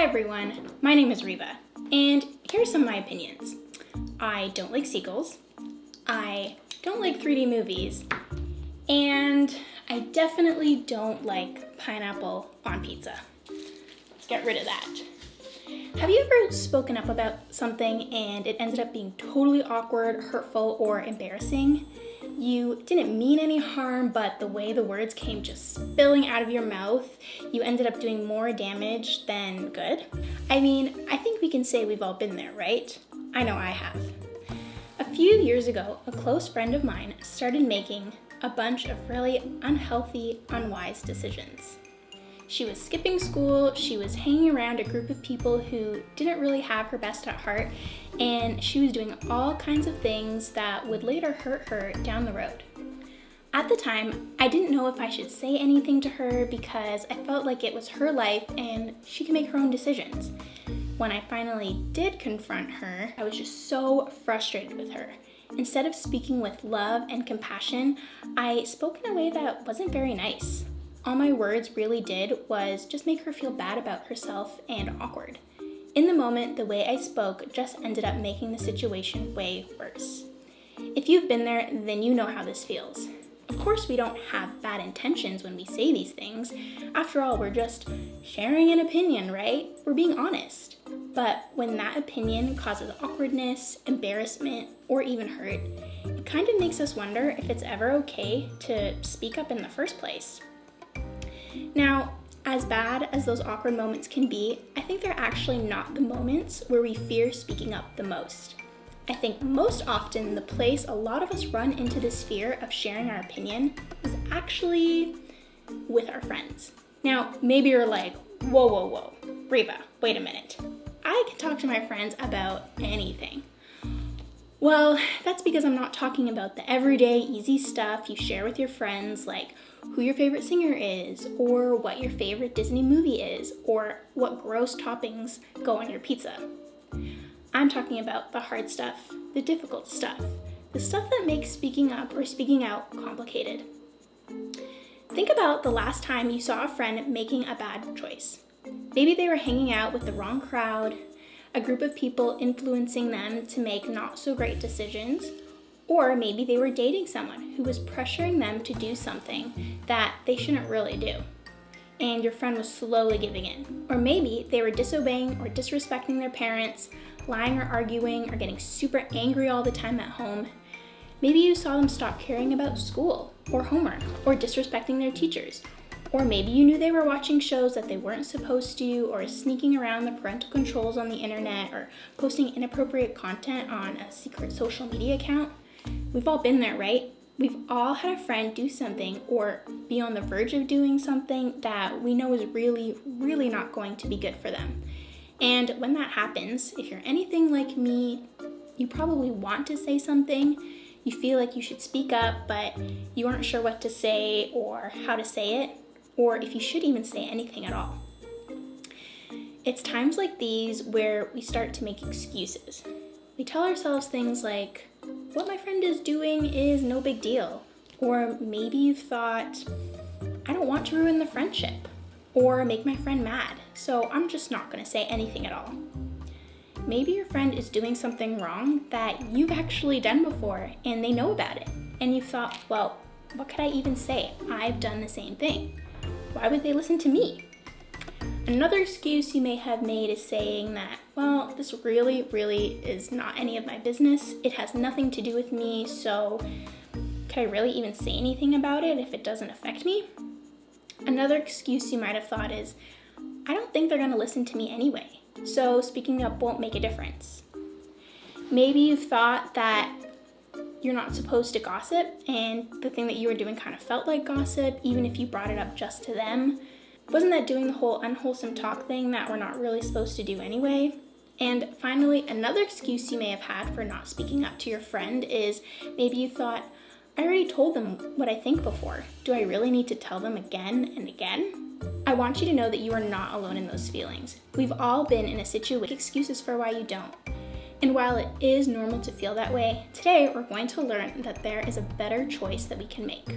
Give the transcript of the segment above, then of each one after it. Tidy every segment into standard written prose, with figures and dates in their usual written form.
everyone, my name is Reba, and here's some of my opinions. I don't like seagulls, I don't like 3D movies, and I definitely don't like pineapple on pizza. Let's get rid of that. Have you ever spoken up about something and it ended up being totally awkward, hurtful, or embarrassing? You didn't mean any harm, but the way the words came just spilling out of your mouth, you ended up doing more damage than good. I mean, I think we can say we've all been there, right? I know I have. A few years ago, a close friend of mine started making a bunch of really unhealthy, unwise decisions. She was skipping school, she was hanging around a group of people who didn't really have her best at heart, and she was doing all kinds of things that would later hurt her down the road. At the time, I didn't know if I should say anything to her because I felt like it was her life and she could make her own decisions. When I finally did confront her, I was just so frustrated with her. Instead of speaking with love and compassion, I spoke in a way that wasn't very nice. All my words really did was just make her feel bad about herself and awkward. In the moment, the way I spoke just ended up making the situation way worse. If you've been there, then you know how this feels. Of course, we don't have bad intentions when we say these things. After all, we're just sharing an opinion, right? We're being honest. But when that opinion causes awkwardness, embarrassment, or even hurt, it kind of makes us wonder if it's ever okay to speak up in the first place. Now, as bad as those awkward moments can be, I think they're actually not the moments where we fear speaking up the most. I think most often the place a lot of us run into this fear of sharing our opinion is actually with our friends. Now, maybe you're like, whoa, Reba, wait a minute. I can talk to my friends about anything. Well, that's because I'm not talking about the everyday easy stuff you share with your friends, like who your favorite singer is, or what your favorite Disney movie is, or what gross toppings go on your pizza. I'm talking about the hard stuff, the difficult stuff, the stuff that makes speaking up or speaking out complicated. Think about the last time you saw a friend making a bad choice. Maybe they were hanging out with the wrong crowd, a group of people influencing them to make not so great decisions, or maybe they were dating someone who was pressuring them to do something that they shouldn't really do, and your friend was slowly giving in. Or maybe they were disobeying or disrespecting their parents, lying or arguing, or getting super angry all the time at home. Maybe you saw them stop caring about school or homework or disrespecting their teachers. Or maybe you knew they were watching shows that they weren't supposed to, or sneaking around the parental controls on the internet, or posting inappropriate content on a secret social media account. We've all been there, right? We've all had a friend do something or be on the verge of doing something that we know is really, really not going to be good for them. And when that happens, if you're anything like me, you probably want to say something. You feel like you should speak up, but you aren't sure what to say or how to say it, or if you should even say anything at all. It's times like these where we start to make excuses. We tell ourselves things like, what my friend is doing is no big deal. Or maybe you thought, I don't want to ruin the friendship or make my friend mad, so I'm just not going to say anything at all. Maybe your friend is doing something wrong that you've actually done before and they know about it. And you thought, well, what could I even say? I've done the same thing. Why would they listen to me? Another excuse you may have made is saying that, well, this really is not any of my business. It has nothing to do with me, so could I really even say anything about it if it doesn't affect me? Another excuse you might have thought is, I don't think they're going to listen to me anyway, so speaking up won't make a difference. Maybe you've thought that you're not supposed to gossip, and the thing that you were doing kind of felt like gossip, even if you brought it up just to them. Wasn't that doing the whole unwholesome talk thing that we're not really supposed to do anyway? And finally, another excuse you may have had for not speaking up to your friend is maybe you thought, I already told them what I think before. Do I really need to tell them again and again? I want you to know that you are not alone in those feelings. We've all been in a situation with excuses for why you don't. And while it is normal to feel that way, today we're going to learn that there is a better choice that we can make.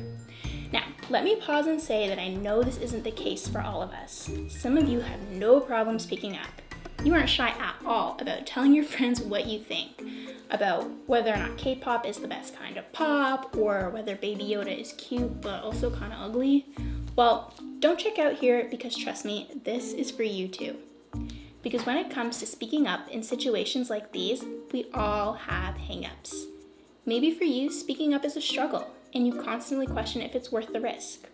Now, Let me pause and say that I know this isn't the case for all of us. Some of you have no problem speaking up. You aren't shy at all about telling your friends what you think, about whether or not K-pop is the best kind of pop, or whether Baby Yoda is cute but also kind of ugly. Well, don't check out here because trust me, this is for you too. Because when it comes to speaking up in situations like these, we all have hang-ups. Maybe for you, speaking up is a struggle and you constantly question if it's worth the risk.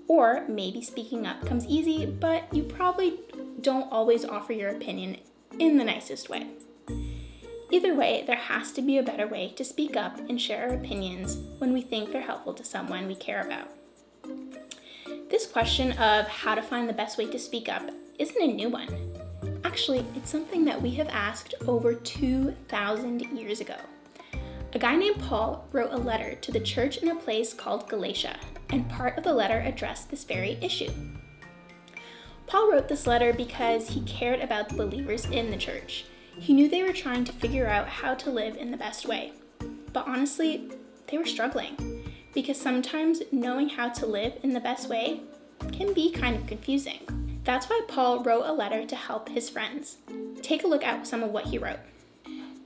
Or maybe speaking up comes easy, but you probably don't always offer your opinion in the nicest way. Either way, there has to be a better way to speak up and share our opinions when we think they're helpful to someone we care about. This question of how to find the best way to speak up isn't a new one. Actually, it's something that we have asked over 2,000 years ago. A guy named Paul wrote a letter to the church in a place called Galatia, and part of the letter addressed this very issue. Paul wrote this letter because he cared about the believers in the church. He knew they were trying to figure out how to live in the best way. But honestly, they were struggling, because sometimes knowing how to live in the best way can be kind of confusing. That's why Paul wrote a letter to help his friends. Take a look at some of what he wrote.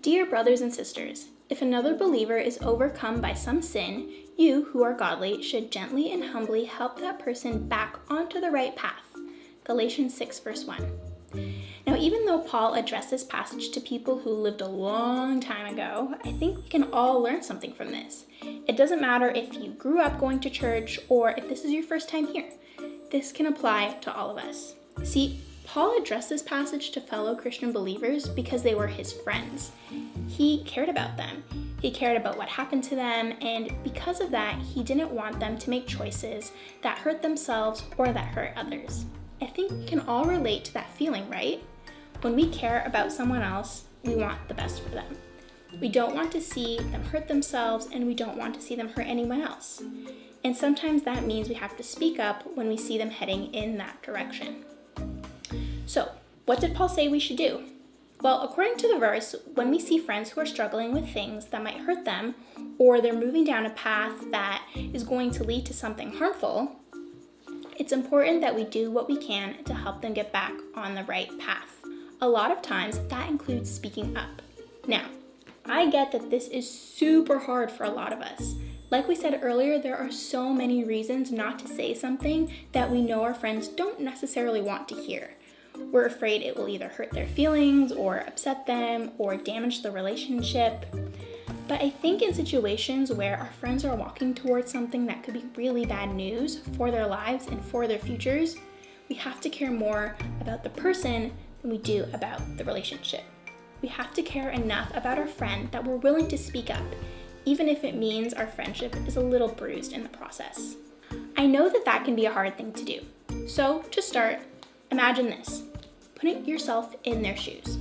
Dear brothers and sisters, if another believer is overcome by some sin, you who are godly should gently and humbly help that person back onto the right path. Galatians 6 verse 1. Now, even though Paul addressed this passage to people who lived a long time ago, I think we can all learn something from this. It doesn't matter if you grew up going to church or if this is your first time here. This can apply to all of us. See, Paul addressed this passage to fellow Christian believers because they were his friends. He cared about them. He cared about what happened to them, and because of that, he didn't want them to make choices that hurt themselves or that hurt others. I think we can all relate to that feeling, right? When we care about someone else, we want the best for them. We don't want to see them hurt themselves, and we don't want to see them hurt anyone else. And sometimes that means we have to speak up when we see them heading in that direction. So, what did Paul say we should do? Well, according to the verse, when we see friends who are struggling with things that might hurt them, or they're moving down a path that is going to lead to something harmful, it's important that we do what we can to help them get back on the right path. A lot of times, that includes speaking up. Now, I get that this is super hard for a lot of us. Like we said earlier, there are so many reasons not to say something that we know our friends don't necessarily want to hear. We're afraid it will either hurt their feelings or upset them or damage the relationship. But I think in situations where our friends are walking towards something that could be really bad news for their lives and for their futures, we have to care more about the person than we do about the relationship. We have to care enough about our friend that we're willing to speak up, even if it means our friendship is a little bruised in the process. I know that can be a hard thing to do. So to start, imagine this. Putting yourself in their shoes.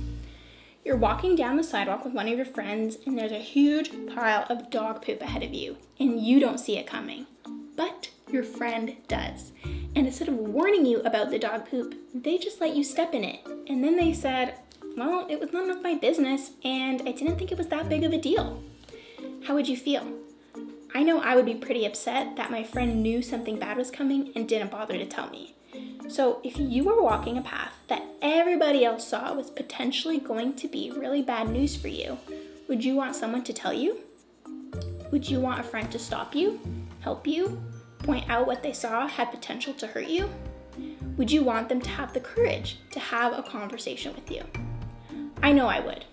You're walking down the sidewalk with one of your friends and there's a huge pile of dog poop ahead of you and you don't see it coming, but your friend does. And instead of warning you about the dog poop, they just let you step in it. And then they said, well, it was none of my business and I didn't think it was that big of a deal. How would you feel? I know I would be pretty upset that my friend knew something bad was coming and didn't bother to tell me. So if you were walking a path that everybody else saw was potentially going to be really bad news for you, would you want someone to tell you? Would you want a friend to stop you, help you, point out what they saw had potential to hurt you? Would you want them to have the courage to have a conversation with you? I know I would.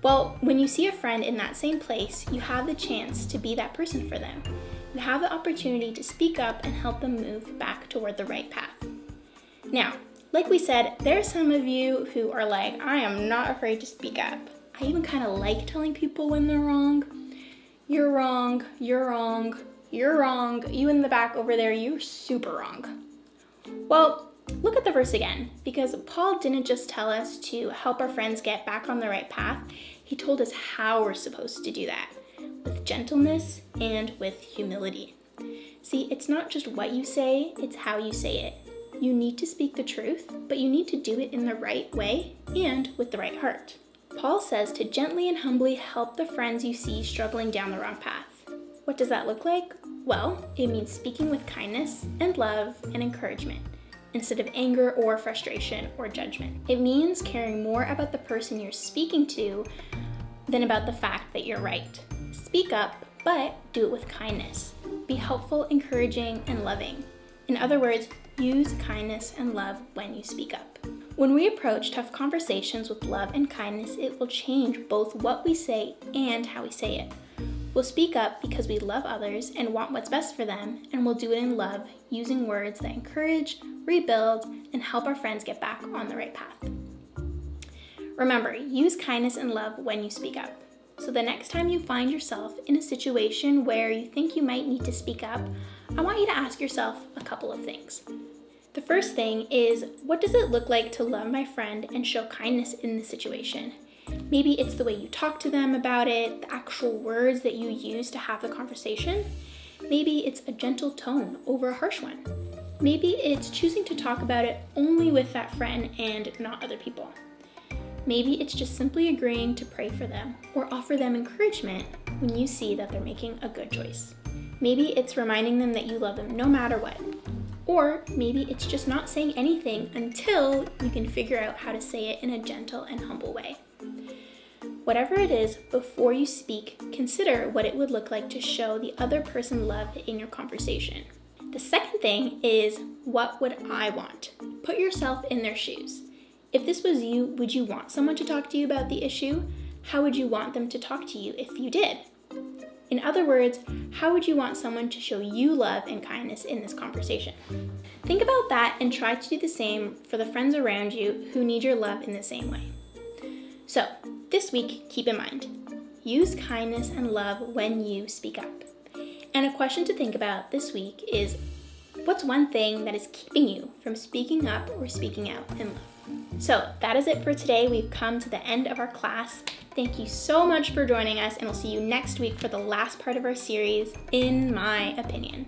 Well, when you see a friend in that same place, you have the chance to be that person for them. You have the opportunity to speak up and help them move back toward the right path. Now, like we said, there are some of you who are like, I am not afraid to speak up. I even kind of like telling people when they're wrong. You're wrong, you're wrong, you're wrong. You in the back over there, you're super wrong. Well, look at the verse again, because Paul didn't just tell us to help our friends get back on the right path. He told us how we're supposed to do that, with gentleness and with humility. See, it's not just what you say, it's how you say it. You need to speak the truth, but you need to do it in the right way and with the right heart. Paul says to gently and humbly help the friends you see struggling down the wrong path. What does that look like? Well, it means speaking with kindness and love and encouragement instead of anger or frustration or judgment. It means caring more about the person you're speaking to than about the fact that you're right. Speak up, but do it with kindness. Be helpful, encouraging, and loving. In other words, use kindness and love when you speak up. When we approach tough conversations with love and kindness, it will change both what we say and how we say it. We'll speak up because we love others and want what's best for them, and we'll do it in love, using words that encourage, rebuild, and help our friends get back on the right path. Remember, use kindness and love when you speak up. So the next time you find yourself in a situation where you think you might need to speak up, I want you to ask yourself a couple of things. The first thing is, what does it look like to love my friend and show kindness in this situation? Maybe it's the way you talk to them about it, the actual words that you use to have the conversation. Maybe it's a gentle tone over a harsh one. Maybe it's choosing to talk about it only with that friend and not other people. Maybe it's just simply agreeing to pray for them or offer them encouragement when you see that they're making a good choice. Maybe it's reminding them that you love them no matter what. Or maybe it's just not saying anything until you can figure out how to say it in a gentle and humble way. Whatever it is, before you speak, consider what it would look like to show the other person love in your conversation. The second thing is, what would I want? Put yourself in their shoes. If this was you, would you want someone to talk to you about the issue? How would you want them to talk to you if you did? In other words, how would you want someone to show you love and kindness in this conversation? Think about that and try to do the same for the friends around you who need your love in the same way. So, this week, keep in mind, use kindness and love when you speak up. And a question to think about this week is, what's one thing that is keeping you from speaking up or speaking out in love? So that is it for today. We've come to the end of our class. Thank you so much for joining us, and we'll see you next week for the last part of our series, In My Opinion.